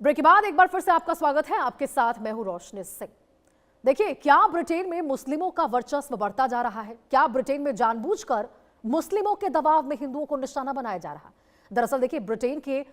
Break के बाद एक बार फिर से आपका स्वागत है। आपके साथ मैं हूं रोशनी सिंह। देखिए, क्या ब्रिटेन में मुस्लिमों का वर्चस्व बढ़ता जा रहा है? क्या ब्रिटेन में जानबूझकर मुस्लिमों के दबाव में हिंदुओं को निशाना बनाया जा रहा है? दरअसल देखिए, ब्रिटेन के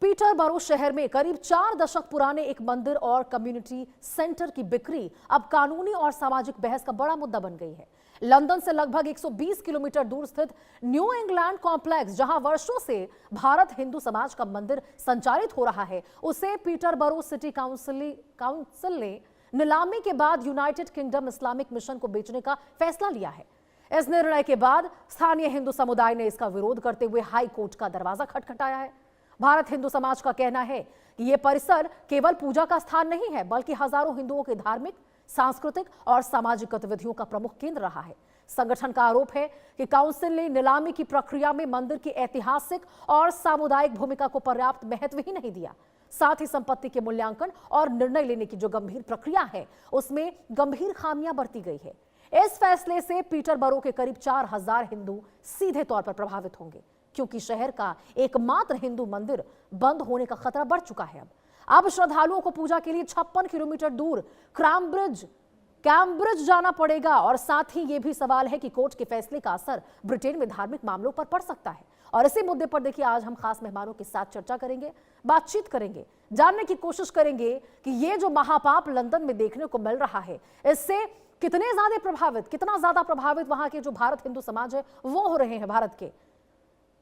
पीटरबरो शहर में करीब 4 दशक पुराने एक मंदिर और कम्युनिटी सेंटर की बिक्री अब कानूनी और सामाजिक बहस का बड़ा मुद्दा बन गई है। लंदन से लगभग 120 किलोमीटर दूर स्थित न्यू इंग्लैंड कॉम्प्लेक्स, जहां वर्षों से भारत हिंदू समाज का मंदिर संचालित हो रहा है, उसे पीटरबरो सिटी काउंसिल ने नीलामी के बाद यूनाइटेड किंगडम इस्लामिक मिशन को बेचने का फैसला लिया है। इस निर्णय के बाद स्थानीय हिंदू समुदाय ने इसका विरोध करते हुए हाई कोर्ट का दरवाजा खटखटाया है। भारत हिंदू समाज का कहना है कि यह परिसर केवल पूजा का स्थान नहीं है, बल्कि हजारों हिंदुओं के धार्मिक, सांस्कृतिक और सामाजिक गतिविधियों का प्रमुख केंद्र रहा है। संगठन का आरोप है कि काउंसिल ने नीलामी की प्रक्रिया में मंदिर की ऐतिहासिक और सामुदायिक भूमिका को पर्याप्त महत्व ही नहीं दिया। साथ ही संपत्ति के मूल्यांकन और निर्णय लेने की जो गंभीर प्रक्रिया है, उसमें गंभीर खामियां बरती गई है। इस फैसले से पीटरबरो के करीब 4000 हिंदू सीधे तौर पर प्रभावित होंगे, क्योंकि शहर का एकमात्र हिंदू मंदिर बंद होने का खतरा बढ़ चुका है। अब श्रद्धालुओं को पूजा के लिए 56 किलोमीटर दूर कैम्ब्रिज जाना पड़ेगा। और साथ ही यह भी सवाल है कि कोर्ट के फैसले का असर ब्रिटेन में धार्मिक मामलों पर पड़ सकता है। और इसी मुद्दे पर देखिए, आज हम खास मेहमानों के साथ चर्चा करेंगे, बातचीत करेंगे, जानने की कोशिश करेंगे कि ये जो महापाप लंदन में देखने को मिल रहा है, इससे कितना ज्यादा प्रभावित वहां के जो भारत हिंदू समाज है वो हो रहे हैं। भारत के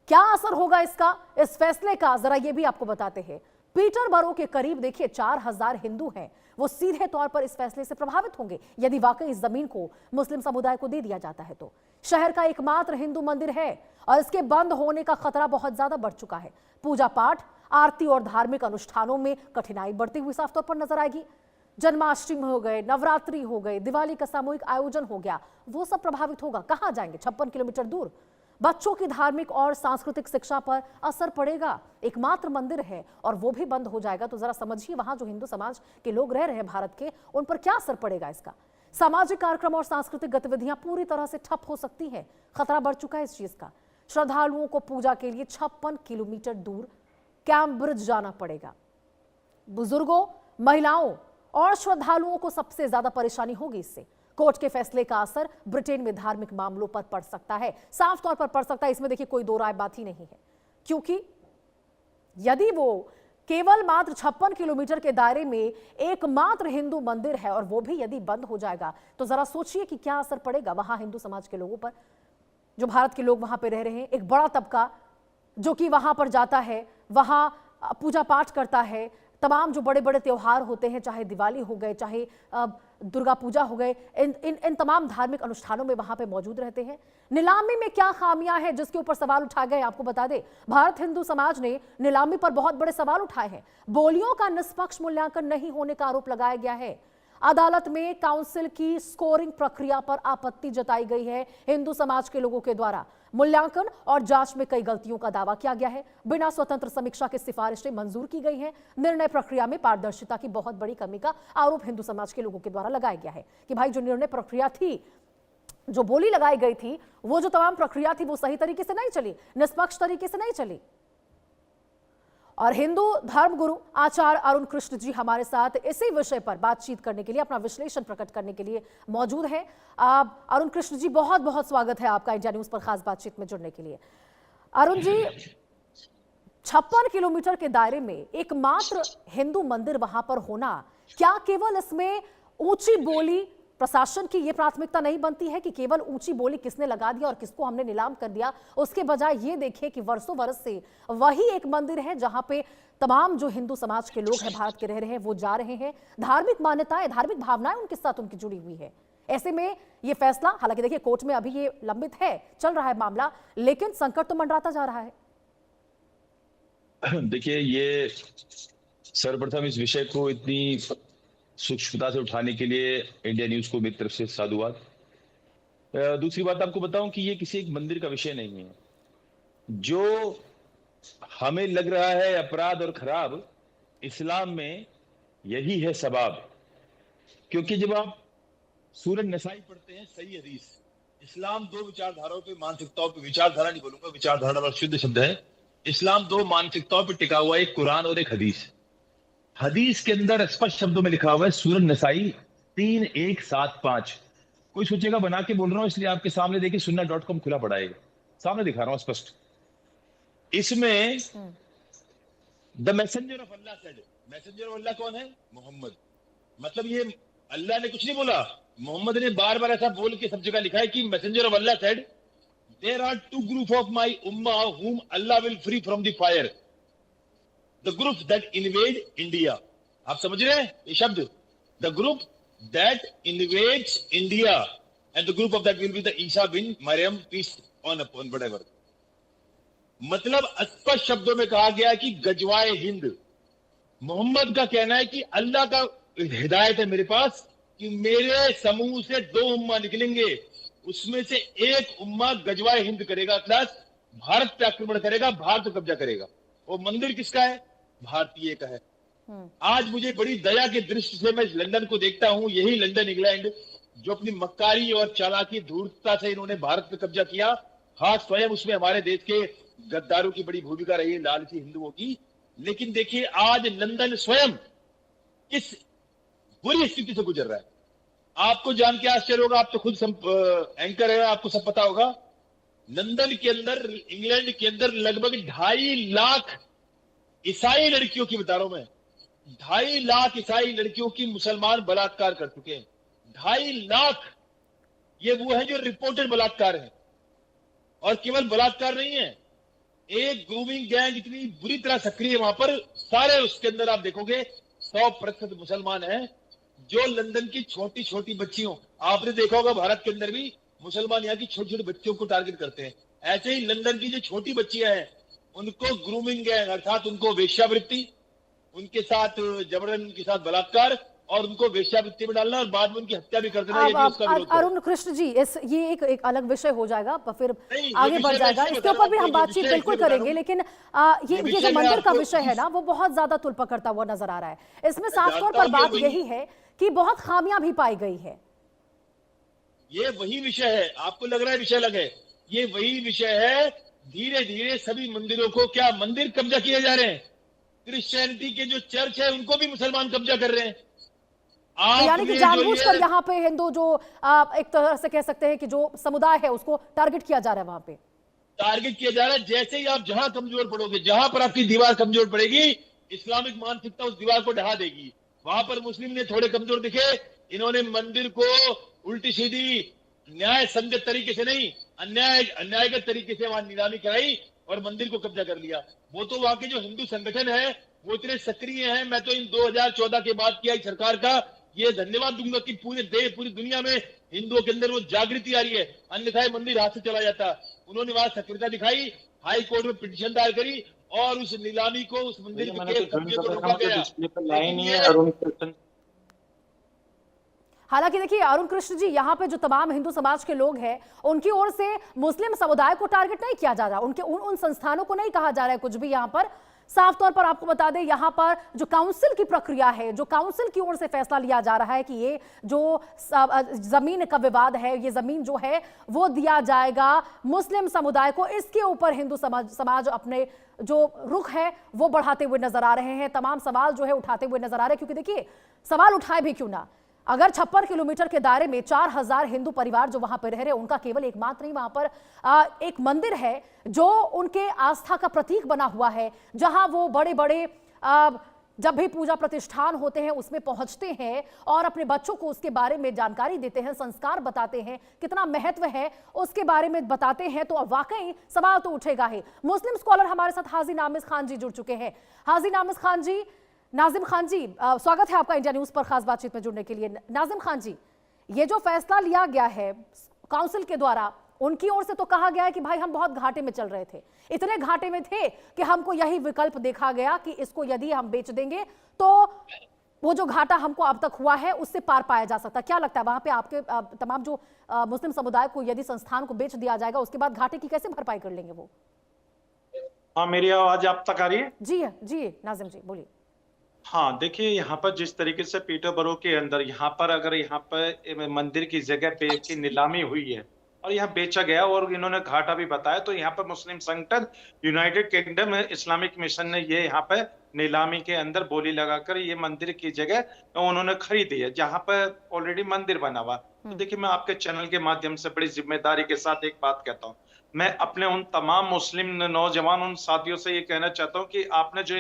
क्या असर होगा इसका, इस फैसले का, जरा ये भी आपको बताते हैं। पीटरबरो के करीब देखिए 4000 हिंदू हैं, वो सीधे तौर पर इस फैसले से प्रभावित होंगे यदि वाकई इस जमीन को मुस्लिम समुदाय को दे दिया जाता है तो। शहर का एकमात्र हिंदू मंदिर है और इसके बंद होने का खतरा बहुत ज्यादा बढ़ चुका है। पूजा पाठ, आरती और धार्मिक अनुष्ठानों में कठिनाई बढ़ती हुई साफ तौर पर नजर आएगी। जन्माष्टमी हो गए, नवरात्रि हो गए, दिवाली का सामूहिक आयोजन हो गया, वो सब प्रभावित होगा। कहां जाएंगे? 56 किलोमीटर दूर। बच्चों की धार्मिक और सांस्कृतिक शिक्षा पर असर पड़ेगा। एकमात्र मंदिर है और वो भी बंद हो जाएगा, तो जरा समझिए वहां जो हिंदू समाज के लोग रह रहे हैं भारत के, उन पर क्या असर पड़ेगा इसका। सामाजिक कार्यक्रम और सांस्कृतिक गतिविधियां पूरी तरह से ठप हो सकती हैं। खतरा बढ़ चुका है इस चीज का। श्रद्धालुओं को पूजा के लिए 56 किलोमीटर दूर कैम्ब्रिज जाना पड़ेगा। बुजुर्गों, महिलाओं और श्रद्धालुओं को सबसे ज्यादा परेशानी होगी इससे। कोर्ट के फैसले का असर ब्रिटेन में धार्मिक मामलों पर पड़ सकता है, साफ तौर पर पड़ सकता है। इसमें देखिए कोई दो राय बात ही नहीं है, क्योंकि यदि वो केवल मात्र 56 किलोमीटर के दायरे में एकमात्र हिंदू मंदिर है और वो भी यदि बंद हो जाएगा, तो जरा सोचिए कि क्या असर पड़ेगा वहां हिंदू समाज के लोगों पर। जो भारत के लोग वहां पर रह रहे हैं, एक बड़ा तबका जो कि वहां पर जाता है, वहां पूजा पाठ करता है, तमाम जो बड़े बड़े त्योहार होते हैं, चाहे दिवाली हो गए, चाहे दुर्गा पूजा हो गए, इन तमाम धार्मिक अनुष्ठानों में वहां पे मौजूद रहते हैं। नीलामी में क्या खामियां हैं जिसके ऊपर सवाल उठाए गए, आपको बता दें, भारत हिंदू समाज ने नीलामी पर बहुत बड़े सवाल उठाए हैं। बोलियों का निष्पक्ष मूल्यांकन नहीं होने का आरोप लगाया गया है। अदालत में काउंसिल की स्कोरिंग प्रक्रिया पर आपत्ति जताई गई है हिंदू समाज के लोगों के द्वारा। मूल्यांकन और जांच में कई गलतियों का दावा किया गया है। बिना स्वतंत्र समीक्षा की सिफारिशें मंजूर की गई हैं। निर्णय प्रक्रिया में पारदर्शिता की बहुत बड़ी कमी का आरोप हिंदू समाज के लोगों के द्वारा लगाया गया है कि भाई जो निर्णय प्रक्रिया थी, जो बोली लगाई गई थी, वो जो तमाम प्रक्रिया थी, वो सही तरीके से नहीं चली, निष्पक्ष तरीके से नहीं चली। और हिंदू धर्मगुरु आचार्य अरुण कृष्ण जी हमारे साथ इसी विषय पर बातचीत करने के लिए, अपना विश्लेषण प्रकट करने के लिए मौजूद हैं। अरुण कृष्ण जी, बहुत बहुत स्वागत है आपका इंडिया न्यूज पर खास बातचीत में जुड़ने के लिए। अरुण जी, 56 किलोमीटर के दायरे में एकमात्र हिंदू मंदिर वहां पर होना, क्या केवल इसमें ऊंची बोली प्रशासन की यह प्राथमिकता नहीं बनती है कि केवल ऊंची बोली किसने लगा दिया और किसको हमने नीलाम कर दिया, उसके बजाय ये देखें कि वर्षों वर्ष से वही एक मंदिर है जहां पे तमाम जो हिंदू समाज के लोग हैं, भारत के रह रहे हैं, वो जा रहे हैं। धार्मिक मान्यताएं, धार्मिक भावनाएं उनके साथ उनकी जुड़ी हुई है। ऐसे में ये फैसला, हालांकि देखिए कोर्ट में अभी ये लंबित है, चल रहा है मामला, लेकिन संकट तो मंडराता जा रहा है। देखिए, ये सर्वप्रथम इस विषय को इतनी सूक्ष्मता से उठाने के लिए इंडिया न्यूज को मेरी तरफ से साधुवाद। दूसरी बात आपको बताऊं कि ये किसी एक मंदिर का विषय नहीं है। जो हमें लग रहा है अपराध और खराब, इस्लाम में यही है सबाब। क्योंकि जब आप सूरज नसाई पढ़ते हैं, सही हदीस, इस्लाम दो विचारधाराओं पे, मानसिकताओं पे, विचारधारा नहीं बोलूंगा, विचारधारा शुद्ध शब्द है, इस्लाम दो मानसिकताओं पर टिका हुआ, एक कुरान और एक हदीस। हदीस के अंदर स्पष्ट शब्दों में लिखा हुआ है, सूरह नसाई 3175। कोई सोचेगा बना के बोल रहा हूं, इसलिए आपके सामने देखिए sunna.com खुला पड़ा है, सामने दिखा रहा हूं स्पष्ट। इसमें the messenger of Allah said, messenger of Allah कौन है? मोहम्मद। मतलब ये अल्लाह ने कुछ नहीं बोला, मोहम्मद ने बार बार ऐसा बोल के सब जगह लिखा है कि messenger of Allah said there are two group of my उम्मा whom Allah will free from the fire, the group that invade India. आप समझ रहे हैं ये शब्द? The group that invades India and the group of that will be the Isa bin Maryam peace on upon whatever. मतलब स्पष्ट शब्दों में कहा गया कि गजवाए हिंद, मोहम्मद का कहना है कि अल्लाह का हिदायत है मेरे पास कि मेरे समूह से 2 उम्मा निकलेंगे, उसमें से एक उम्मा गजवाए हिंद करेगा, प्लस भारत पे आक्रमण करेगा, भारत पे कब्जा करेगा। वो मंदिर किसका है? भारतीय का है। आज मुझे बड़ी दया की दृष्टि से मैं लंदन को देखता हूं, यही लंदन इंग्लैंड जो अपनी मक्कारी और चालाकी धूर्तता से इन्होंने भारत पे कब्जा किया, हाँ स्वयं उसमें हमारे देश के गद्दारों की बड़ी भूमिका रही है, लालची हिंदुओं की। लेकिन देखिए आज लंदन स्वयं किस बुरी स्थिति से गुजर रहा है। आपको जान के आश्चर्य होगा, आप तो खुद एंकर है, आपको सब पता होगा। लंदन के अंदर, इंग्लैंड के अंदर लगभग 2.5 लाख ईसाई लड़कियों की, बता रहा हूं मैं, 2.5 लाख ईसाई लड़कियों की मुसलमान बलात्कार कर चुके हैं। 2.5 लाख, ये वो है जो रिपोर्टेड बलात्कार है। और केवल बलात्कार नहीं है, एक ग्रूमिंग गैंग इतनी बुरी तरह सक्रिय है वहां पर, सारे उसके अंदर आप देखोगे 100% मुसलमान हैं। जो लंदन की छोटी छोटी बच्चियों, आपने देखा होगा भारत के अंदर भी मुसलमान यहाँ की छोटी छोटी बच्चियों को टारगेट करते हैं। ऐसे ही लंदन की जो छोटी बच्चियां हैं उनको ग्रूमिंग गैंग, अर्थात उनको वेश्यावृत्ति, उनके साथ जबरन, उनके साथ बलात्कार और उनको वेश्यावृत्ति में डालना और बाद में उनकी हत्या भी कर देना, ये भी उसका विरोध है। अरुण कृष्ण जी, ये एक अलग विषय हो जाएगा, फिर नहीं, आगे बढ़ जाएगा, इसके ऊपर भी हम बातचीत बिल्कुल करेंगे। लेकिन ये जो मंदिर का विषय है ना, वो बहुत ज्यादा तुल पकड़ता हुआ नजर आ रहा है। इसमें साफ तौर पर बात यही है कि बहुत खामियां भी पाई गई है। ये वही विषय है, आपको लग रहा है विषय अलग है, ये वही विषय है। धीरे धीरे सभी मंदिरों को, क्या मंदिर कब्जा किए जा रहे हैं? क्रिश्चियनिटी के जो चर्च है उनको भी मुसलमान कब्जा कर रहे हैं। तो यानी कि जानबूझकर यहाँ पे हिंदू जो एक तरह से कह सकते हैं कि जो समुदाय है उसको टारगेट किया जा रहा है, वहां पे टारगेट किया जा रहा है। जैसे ही आप जहां कमजोर पड़ोगे, जहां पर आपकी दीवार कमजोर पड़ेगी, इस्लामिक मानसिकता उस दीवार को ढहा देगी। वहां पर मुस्लिम ने थोड़े कमजोर दिखे, इन्होंने मंदिर को उल्टी सीधी न्याय संगत तरीके से नहीं, अन्यायगत तरीके से वहां नीलामी कराई और मंदिर को कब्जा कर लिया। वो तो वहां के जो हिंदू संगठन है वो इतने सक्रिय हैं। मैं तो इन 2014 के बाद की आई सरकार का ये धन्यवाद दूंगा कि पूरी दुनिया में हिंदुओं के अंदर वो जागृति आ रही है, अन्यथा मंदिर हाथ से चला जाता। उन्होंने वहां सक्रियता दिखाई, हाई कोर्ट में पिटीशन दायर करी और उस नीलामी को, उस मंदिर के कब्जे को रोका गया। हालांकि देखिए अरुण कृष्ण जी, यहाँ पे जो तमाम हिंदू समाज के लोग हैं उनकी ओर से मुस्लिम समुदाय को टारगेट नहीं किया जा रहा, उनके उन संस्थानों को नहीं कहा जा रहा है कुछ भी। यहाँ पर साफ तौर पर आपको बता दें, यहाँ पर जो काउंसिल की प्रक्रिया है, जो काउंसिल की ओर से फैसला लिया जा रहा है कि ये जो जमीन का विवाद है, ये जमीन जो है वो दिया जाएगा मुस्लिम समुदाय को। इसके ऊपर हिंदू समाज अपने जो रुख है वो बढ़ाते हुए नजर आ रहे हैं, तमाम सवाल जो है उठाते हुए नजर आ रहे हैं। क्योंकि देखिए सवाल उठाए भी क्यों ना, अगर 56 किलोमीटर के दायरे में 4000 हिंदू परिवार जो वहां पर रह रहे, उनका केवल एकमात्र नहीं, वहां पर एक मंदिर है जो उनके आस्था का प्रतीक बना हुआ है, जहां वो बड़े बड़े जब भी पूजा प्रतिष्ठान होते हैं उसमें पहुंचते हैं और अपने बच्चों को उसके बारे में जानकारी देते हैं, संस्कार बताते हैं, कितना महत्व है उसके बारे में बताते हैं। तो वाकई सवाल तो उठेगा ही। मुस्लिम स्कॉलर हमारे साथ हाजी नामिज खान जी जुड़ चुके हैं। हाजी नामिज खान जी, नाजिम खान जी, स्वागत है आपका इंडिया न्यूज पर खास बातचीत में जुड़ने के लिए। नाजिम खान जी, ये जो फैसला लिया गया है काउंसिल के द्वारा, उनकी ओर से तो कहा गया है कि भाई हम बहुत घाटे में चल रहे थे, इतने घाटे में थे कि हमको यही विकल्प देखा गया कि इसको यदि हम बेच देंगे तो वो जो घाटा हमको अब तक हुआ है उससे पार पाया जा सकता। क्या लगता है वहां पे आपके तमाम जो मुस्लिम समुदाय को यदि संस्थान को बेच दिया जाएगा उसके बाद घाटे की कैसे भरपाई कर लेंगे वो? हाँ, मेरी आवाज आप तक आ रही है? जी नाजिम जी बोलिए। हाँ, देखिए यहाँ पर जिस तरीके से पीटरबरो के अंदर यहाँ पर अगर यहाँ पर मंदिर की जगह पे की नीलामी हुई है और यहाँ बेचा गया, और इन्होंने घाटा भी बताया। तो यहाँ पर मुस्लिम संगठन यूनाइटेड किंगडम इस्लामिक मिशन ने ये यहाँ पे नीलामी के अंदर बोली लगाकर ये मंदिर की जगह उन्होंने खरीदी है, जहाँ पर ऑलरेडी मंदिर बना हुआ। तो देखिए, मैं आपके चैनल के माध्यम से बड़ी जिम्मेदारी के साथ एक बात कहता हूँ। मैं अपने उन तमाम मुस्लिम नौजवान उन साथियों से ये कहना चाहता हूँ कि आपने जो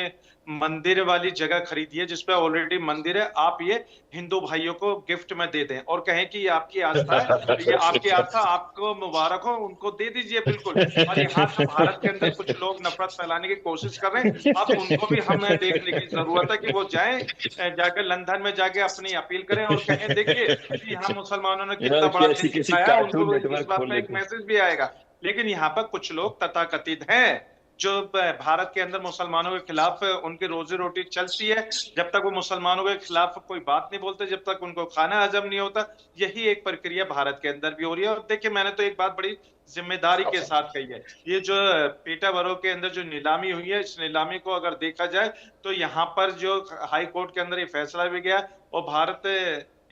मंदिर वाली जगह खरीदी है, जिसपे ऑलरेडी मंदिर है, आप ये हिंदू भाइयों को गिफ्ट में दे दें और कहें कि ये आपकी आस्था है, ये आपकी आस्था, आपको मुबारक हो, उनको दे दीजिए बिल्कुल। और यहाँ तो भारत के अंदर कुछ लोग नफरत फैलाने की कोशिश कर रहे हैं, अब उनको भी हमें देखने की जरूरत है कि वो जाएं, जाकर लंदन में जाके अपनी अपील करें और कहें देखिए कि यहाँ मुसलमानों ने कितना बड़ा कैसी दिन कैसी दिखाया, कार्टून उनको नेटवर्क इस बात खोल में एक लेते हैं। मैसेज भी आएगा। लेकिन यहाँ पर कुछ लोग तथाकथित हैं जो भारत के अंदर मुसलमानों के खिलाफ उनकी रोजी रोटी चलती है, जब तक वो मुसलमानों के खिलाफ कोई बात नहीं बोलते, जब तक उनको खाना हजम नहीं होता, यही एक प्रक्रिया भारत के अंदर भी हो रही है। और देखिए, मैंने तो एक बात बड़ी जिम्मेदारी के साथ कही है, ये जो पीटरबरो के अंदर जो नीलामी हुई है, इस नीलामी को अगर देखा जाए तो यहाँ पर जो हाई कोर्ट के अंदर ये फैसला भी गया, और भारत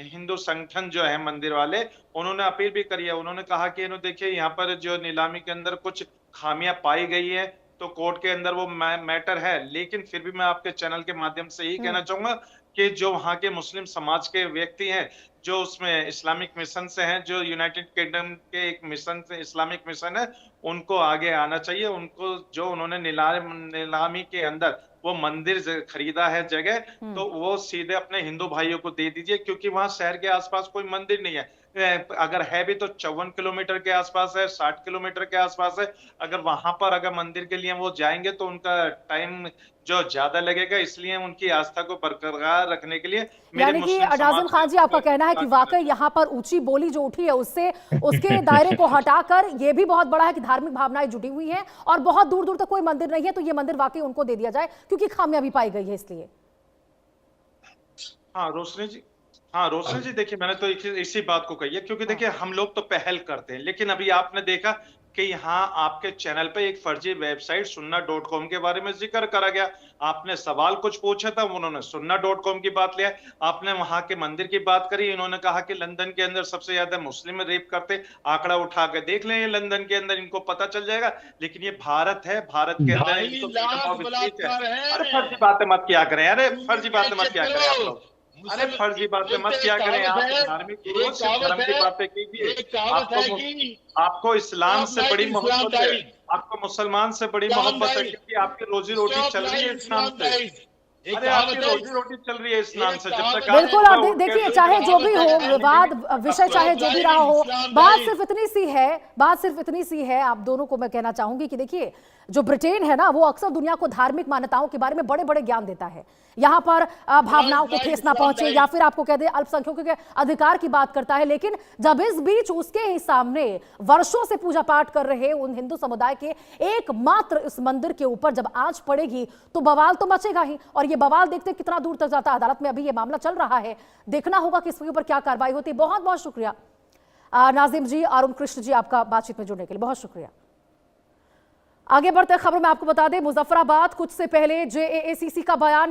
हिंदू संगठन जो है मंदिर वाले, उन्होंने अपील भी करी है। उन्होंने कहा कि देखिए, यहाँ पर जो नीलामी के अंदर कुछ खामियां पाई गई है, तो कोर्ट के अंदर वो मैटर है, लेकिन फिर भी मैं आपके चैनल के माध्यम से यही कहना चाहूंगा कि जो वहां के मुस्लिम समाज के व्यक्ति हैं, जो उसमें इस्लामिक मिशन से हैं, जो यूनाइटेड किंगडम के एक मिशन से इस्लामिक मिशन है, उनको आगे आना चाहिए। उनको जो उन्होंने नीलामी के अंदर वो मंदिर खरीदा है जगह, तो वो सीधे अपने हिंदू भाइयों को दे दीजिए, क्योंकि वहां शहर के आसपास कोई मंदिर नहीं है। अगर है भी तो 54 किलोमीटर के आसपास है, 60 किलोमीटर के आसपास है। अगर वहां पर अगर मंदिर के लिए वो जाएंगे तो उनका टाइम जो ज्यादा लगेगा, इसलिए उनकी आस्था को बरकरार रखने के लिए यानी कि नाजिम खान जी, आपका कहना है कि वाकई यहाँ पर ऊंची बोली जो उठी है उससे उसके दायरे को हटाकर ये भी बहुत बड़ा है कि धार्मिक भावनाएं जुटी हुई हैं और बहुत दूर दूर तक कोई मंदिर नहीं है, तो ये मंदिर वाकई उनको दे दिया जाए क्योंकि खामियां भी पाई गई है इसलिए। हाँ रोशनी जी, देखिए, मैंने तो इसी बात को कही है, क्योंकि देखिए, हम लोग तो पहल करते हैं, लेकिन अभी आपने देखा कि यहाँ आपके चैनल पे एक फर्जी वेबसाइट sunna.com के बारे में जिक्र करा गया। आपने सवाल कुछ पूछा था, उन्होंने sunna.com की बात लिया। आपने वहां के मंदिर की बात करी, इन्होंने कहा कि लंदन के अंदर सबसे ज्यादा मुस्लिम रेप करते। आंकड़ा उठा के देख लें, लंदन के अंदर इनको पता चल जाएगा। लेकिन ये भारत है, भारत के अंदर अरे फर्जी बातें मत किया करें, अरे फर्जी बातें मत किया करें आप लोग, अरे फर्जी बातें मत किया करें। आप धार्मिक धर्म की बातें कीजिए। आपको इस्लाम से बड़ी मोहब्बत है, आपको मुसलमान से बड़ी मोहब्बत है, क्योंकि आपकी रोजी रोटी चल रही है इस्लाम से। अरे आपकी रोजी रोटी चल रही है इस्लाम से। जब तक बिल्कुल, आप देखिए, चाहे जो भी हो विवाद विषय, चाहे जो भी रहा हो, बात सिर्फ इतनी सी है, आप दोनों को मैं कहना चाहूंगी कि देखिए, जो ब्रिटेन है ना, वो अक्सर दुनिया को धार्मिक मान्यताओं के बारे में बड़े बड़े ज्ञान देता है। यहाँ पर भावनाओं को ठेस ना पहुंचे, या फिर आपको कह दे अल्पसंख्यकों के अधिकार की बात करता है, लेकिन जब इस बीच उसके ही सामने वर्षों से पूजा पाठ कर रहे उन हिंदू समुदाय के एकमात्र इस मंदिर के ऊपर जब आंच पड़ेगी तो बवाल तो मचेगा ही। और ये बवाल देखते कितना दूर तक जाता है। अदालत में अभी ये मामला चल रहा है, देखना होगा कि इसके ऊपर क्या कार्रवाई होती है। बहुत बहुत शुक्रिया नाजिम जी, अरुण कृष्ण जी, आपका बातचीत में जुड़ने के लिए बहुत शुक्रिया। आगे बढ़ते खबरों में आपको बता दें, मुजफ्फराबाद कुछ से पहले जेएसीसी का बयान